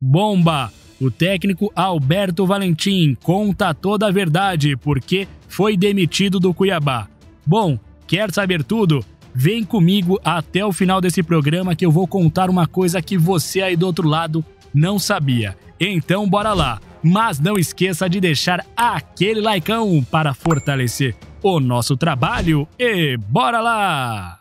Bomba! O técnico Alberto Valentim conta toda a verdade porque foi demitido do Cuiabá. Bom, quer saber tudo? Vem comigo até o final desse programa que eu vou contar uma coisa que você aí do outro lado não sabia. Então bora lá! Mas não esqueça de deixar aquele likeão para fortalecer o nosso trabalho e bora lá!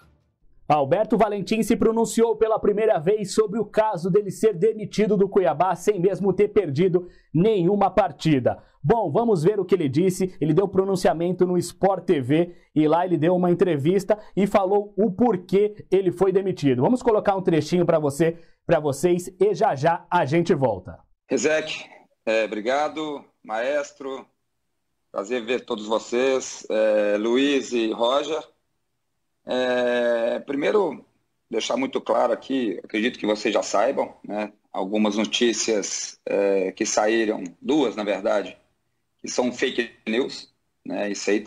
Alberto Valentim se pronunciou pela primeira vez sobre o caso dele ser demitido do Cuiabá sem mesmo ter perdido nenhuma partida. Bom, vamos ver o que ele disse. Ele deu pronunciamento no Sport TV e lá ele deu uma entrevista e falou o porquê ele foi demitido. Vamos colocar um trechinho para vocês e já a gente volta. Rizek, obrigado, maestro. Prazer ver todos vocês, Luiz e Roger. Primeiro, deixar muito claro aqui, acredito que vocês já saibam, né, algumas notícias que saíram, duas na verdade, que são fake news, né, isso aí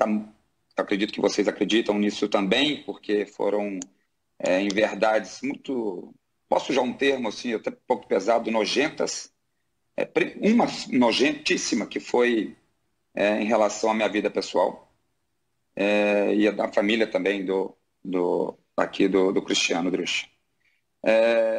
acredito que vocês acreditam nisso também, porque foram em verdades muito, posso usar um termo assim, até um pouco pesado, nojentas, uma nojentíssima que foi em relação à minha vida pessoal e da família também do Cristiano Drusch.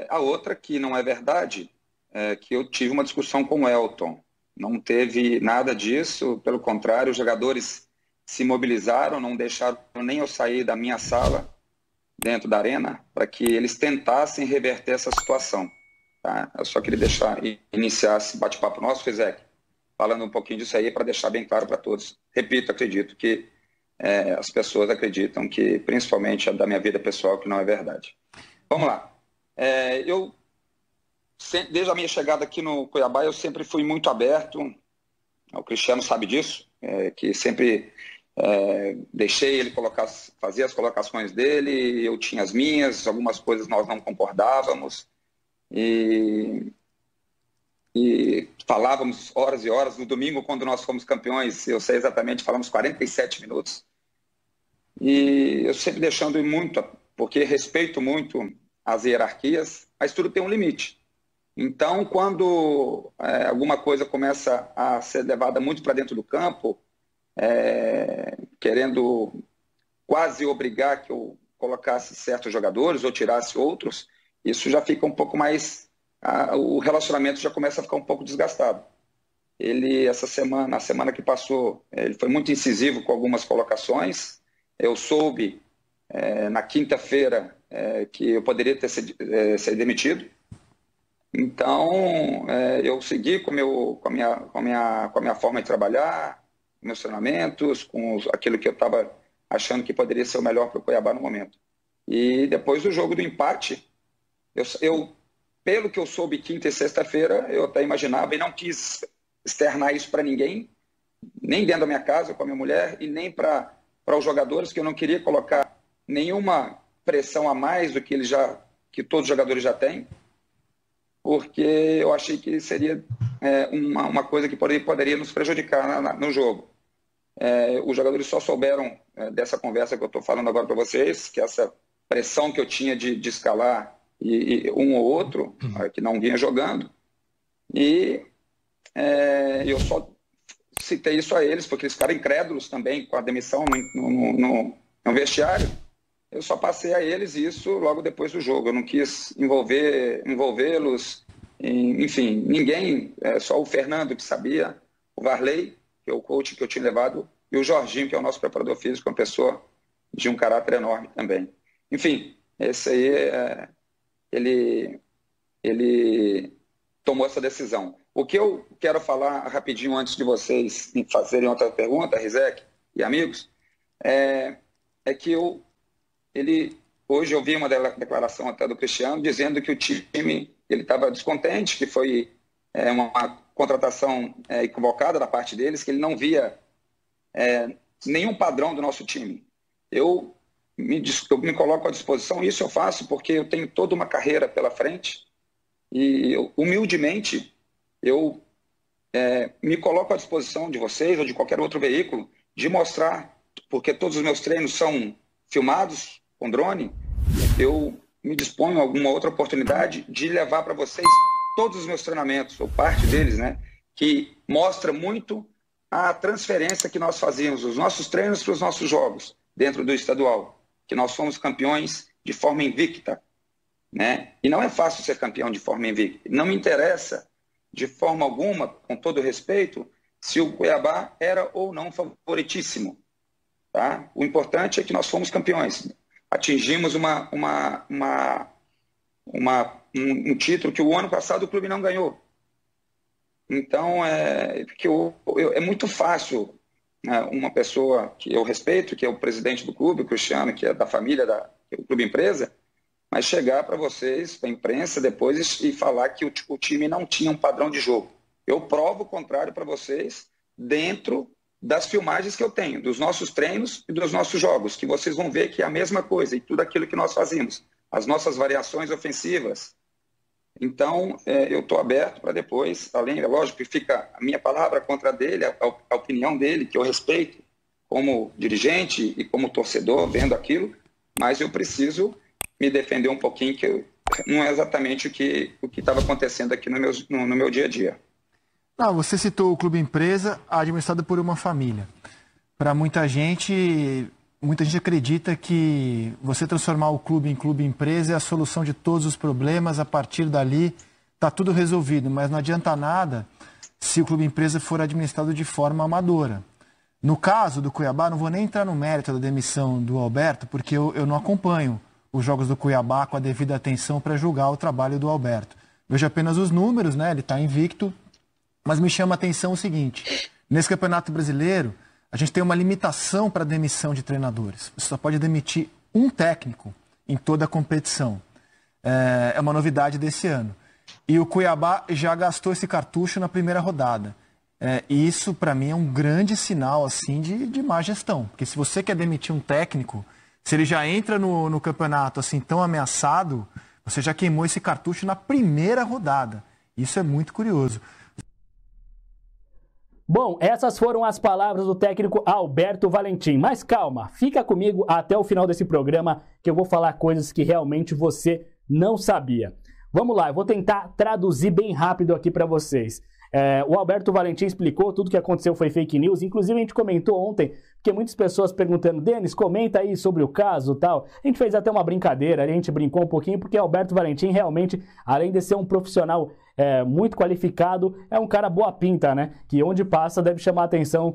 A outra que não é verdade é que eu tive uma discussão com o Elton. Não teve nada disso, pelo contrário, os jogadores se mobilizaram, não deixaram nem eu sair da minha sala dentro da arena para que eles tentassem reverter essa situação. Tá? Eu só queria iniciar esse bate-papo nosso, Rizek, falando um pouquinho disso aí para deixar bem claro para todos. Repito, acredito que as pessoas acreditam que, principalmente a da minha vida pessoal, que não é verdade. Vamos lá. Desde a minha chegada aqui no Cuiabá, eu sempre fui muito aberto. O Cristiano sabe disso, que sempre deixei ele fazer as colocações dele, eu tinha as minhas, algumas coisas nós não concordávamos. E falávamos horas e horas. No domingo, quando nós fomos campeões, eu sei exatamente, falamos 47 minutos. E eu sempre deixando muito, porque respeito muito as hierarquias, mas tudo tem um limite. Então, quando alguma coisa começa a ser levada muito para dentro do campo, querendo quase obrigar que eu colocasse certos jogadores ou tirasse outros, isso já fica um pouco mais... o relacionamento já começa a ficar um pouco desgastado. Na semana que passou, ele foi muito incisivo com algumas colocações. Eu soube na quinta-feira que eu poderia ter sido demitido. Então, eu segui com a minha forma de trabalhar, meus treinamentos, com aquilo que eu estava achando que poderia ser o melhor para o Cuiabá no momento. E depois do jogo do empate, pelo que eu soube quinta e sexta-feira, eu até imaginava e não quis externar isso para ninguém, nem dentro da minha casa com a minha mulher e nem para os jogadores, que eu não queria colocar nenhuma pressão a mais do que todos os jogadores já têm, porque eu achei que seria uma coisa que poderia nos prejudicar no jogo. Os jogadores só souberam dessa conversa que eu estou falando agora para vocês, que essa pressão que eu tinha de escalar e um ou outro que não vinha jogando, e eu só citei isso a eles, porque eles ficaram incrédulos também com a demissão no vestiário. Eu só passei a eles isso logo depois do jogo. Eu não quis envolvê-los, enfim, ninguém, só o Fernando que sabia, o Varley, que é o coach que eu tinha levado, e o Jorginho, que é o nosso preparador físico, uma pessoa de um caráter enorme também. Enfim, esse aí, ele tomou essa decisão. O que eu quero falar rapidinho antes de vocês fazerem outra pergunta, Rizek e amigos, é que hoje eu vi uma declaração até do Cristiano dizendo que o time estava descontente, que foi uma contratação equivocada da parte deles, que ele não via nenhum padrão do nosso time. Eu me coloco à disposição, e isso eu faço porque eu tenho toda uma carreira pela frente e humildemente eu me coloco à disposição de vocês ou de qualquer outro veículo de mostrar, porque todos os meus treinos são filmados com drone, eu me disponho a alguma outra oportunidade de levar para vocês todos os meus treinamentos, ou parte deles, né, que mostra muito a transferência que nós fazíamos, os nossos treinos para os nossos jogos, dentro do estadual, que nós fomos campeões de forma invicta, né? E não é fácil ser campeão de forma invicta. Não me interessa, de forma alguma, com todo respeito, se o Cuiabá era ou não favoritíssimo. Tá? O importante é que nós fomos campeões. Atingimos um título que o ano passado o clube não ganhou. Então, é muito fácil, né, uma pessoa que eu respeito, que é o presidente do clube, o Cristiano, que é da família do Clube Empresa, mas chegar para vocês, para a imprensa, depois e falar que o time não tinha um padrão de jogo. Eu provo o contrário para vocês dentro das filmagens que eu tenho, dos nossos treinos e dos nossos jogos, que vocês vão ver que é a mesma coisa e tudo aquilo que nós fazemos, as nossas variações ofensivas. Então, eu estou aberto para depois, além, é lógico que fica a minha palavra contra a dele, a opinião dele, que eu respeito como dirigente e como torcedor, vendo aquilo, mas eu preciso me defender um pouquinho, que não é exatamente o que estava acontecendo aqui no meu dia a dia. Não, você citou o Clube Empresa, administrado por uma família. Para muita gente acredita que você transformar o clube em Clube Empresa é a solução de todos os problemas, a partir dali está tudo resolvido, mas não adianta nada se o Clube Empresa for administrado de forma amadora. No caso do Cuiabá, não vou nem entrar no mérito da demissão do Alberto, porque eu não acompanho os jogos do Cuiabá com a devida atenção para julgar o trabalho do Alberto. Vejo apenas os números, né? Ele está invicto, mas me chama a atenção o seguinte: nesse Campeonato Brasileiro, a gente tem uma limitação para demissão de treinadores. Você só pode demitir um técnico em toda a competição. É uma novidade desse ano. E o Cuiabá já gastou esse cartucho na primeira rodada. E isso, para mim, é um grande sinal assim, de má gestão. Porque se você quer demitir um técnico, se ele já entra no campeonato assim tão ameaçado, você já queimou esse cartucho na primeira rodada. Isso é muito curioso. Bom, essas foram as palavras do técnico Alberto Valentim. Mas calma, fica comigo até o final desse programa que eu vou falar coisas que realmente você não sabia. Vamos lá, eu vou tentar traduzir bem rápido aqui para vocês. O Alberto Valentim explicou, tudo que aconteceu foi fake news. Inclusive a gente comentou ontem, porque muitas pessoas perguntando: Denis, comenta aí sobre o caso e tal. A gente fez até uma brincadeira, a gente brincou um pouquinho, porque Alberto Valentim realmente, além de ser um profissional muito qualificado, é um cara boa pinta, né? Que onde passa deve chamar a atenção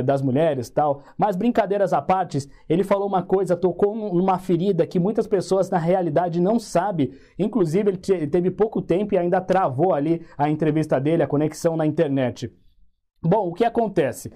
das mulheres e tal. Mas brincadeiras à parte, ele falou uma coisa, tocou numa ferida que muitas pessoas na realidade não sabem. Inclusive ele teve pouco tempo e ainda travou ali a entrevista dele, a conexão na internet. Bom, o que acontece?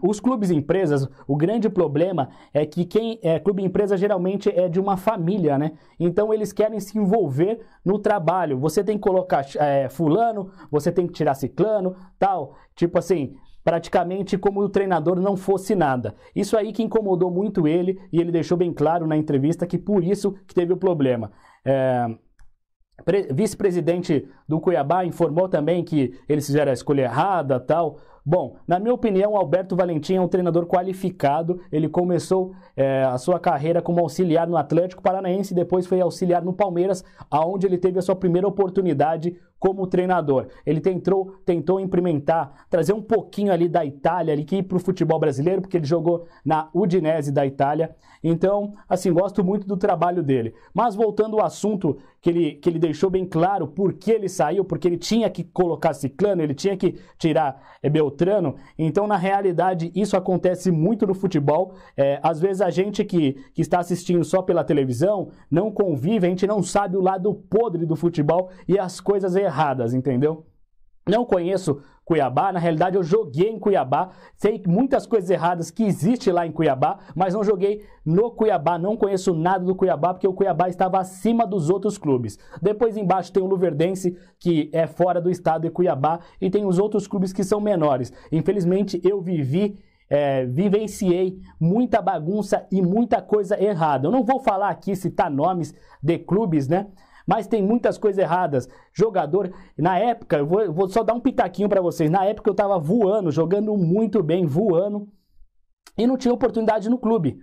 Os clubes e empresas, o grande problema é que quem é clube e empresa geralmente é de uma família, né? Então eles querem se envolver no trabalho. Você tem que colocar fulano, você tem que tirar ciclano, tal. Tipo assim, praticamente como o treinador não fosse nada. Isso aí que incomodou muito ele, e ele deixou bem claro na entrevista que por isso que teve o problema. Vice-presidente do Cuiabá informou também que eles fizeram a escolha errada, tal. Bom, na minha opinião, o Alberto Valentim é um treinador qualificado. Ele começou a sua carreira como auxiliar no Atlético Paranaense e depois foi auxiliar no Palmeiras, aonde ele teve a sua primeira oportunidade como treinador. Ele tentou implementar, trazer um pouquinho ali da Itália aqui para o futebol brasileiro, porque ele jogou na Udinese da Itália. Então, assim, gosto muito do trabalho dele. Mas voltando ao assunto que ele deixou bem claro por que ele saiu, porque ele tinha que colocar ciclano, ele tinha que tirar Beltrano. Então, na realidade, isso acontece muito no futebol. Às vezes a gente que está assistindo só pela televisão não convive, a gente não sabe o lado podre do futebol e as coisas erradas, entendeu? Não conheço Cuiabá, na realidade eu joguei em Cuiabá, sei muitas coisas erradas que existem lá em Cuiabá, mas não joguei no Cuiabá, não conheço nada do Cuiabá, porque o Cuiabá estava acima dos outros clubes. Depois embaixo tem o Luverdense, que é fora do estado de Cuiabá, e tem os outros clubes que são menores. Infelizmente eu vivenciei muita bagunça e muita coisa errada. Eu não vou falar aqui, citar nomes de clubes, né? Mas tem muitas coisas erradas. Jogador, na época, eu vou só dar um pitaquinho para vocês. Na época eu estava voando, jogando muito bem, voando, e não tinha oportunidade no clube.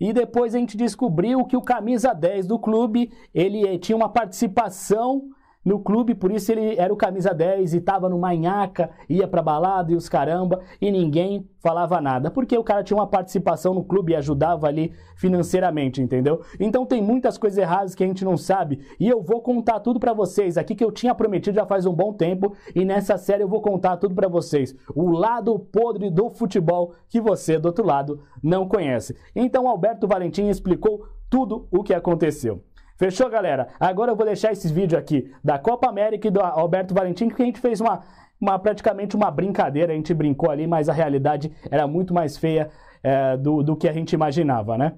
E depois a gente descobriu que o camisa 10 do clube, ele tinha uma participação no clube, por isso ele era o camisa 10 e tava no manhaca, ia pra balada e os caramba, e ninguém falava nada, porque o cara tinha uma participação no clube e ajudava ali financeiramente, entendeu? Então tem muitas coisas erradas que a gente não sabe, e eu vou contar tudo pra vocês aqui, que eu tinha prometido já faz um bom tempo, e nessa série eu vou contar tudo pra vocês, o lado podre do futebol que você do outro lado não conhece. Então Alberto Valentim explicou tudo o que aconteceu. Fechou, galera? Agora eu vou deixar esse vídeo aqui da Copa América e do Alberto Valentim, que a gente fez praticamente uma brincadeira, a gente brincou ali, mas a realidade era muito mais feia do que a gente imaginava, né?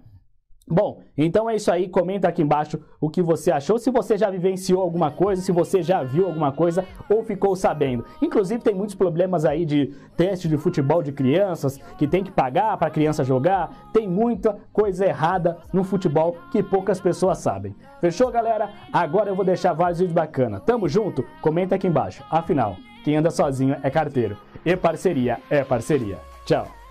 Bom, então é isso aí, comenta aqui embaixo o que você achou, se você já vivenciou alguma coisa, se você já viu alguma coisa ou ficou sabendo. Inclusive tem muitos problemas aí de teste de futebol de crianças, que tem que pagar para a criança jogar, tem muita coisa errada no futebol que poucas pessoas sabem. Fechou, galera? Agora eu vou deixar vários vídeos bacanas. Tamo junto? Comenta aqui embaixo. Afinal, quem anda sozinho é carteiro. E parceria é parceria. Tchau!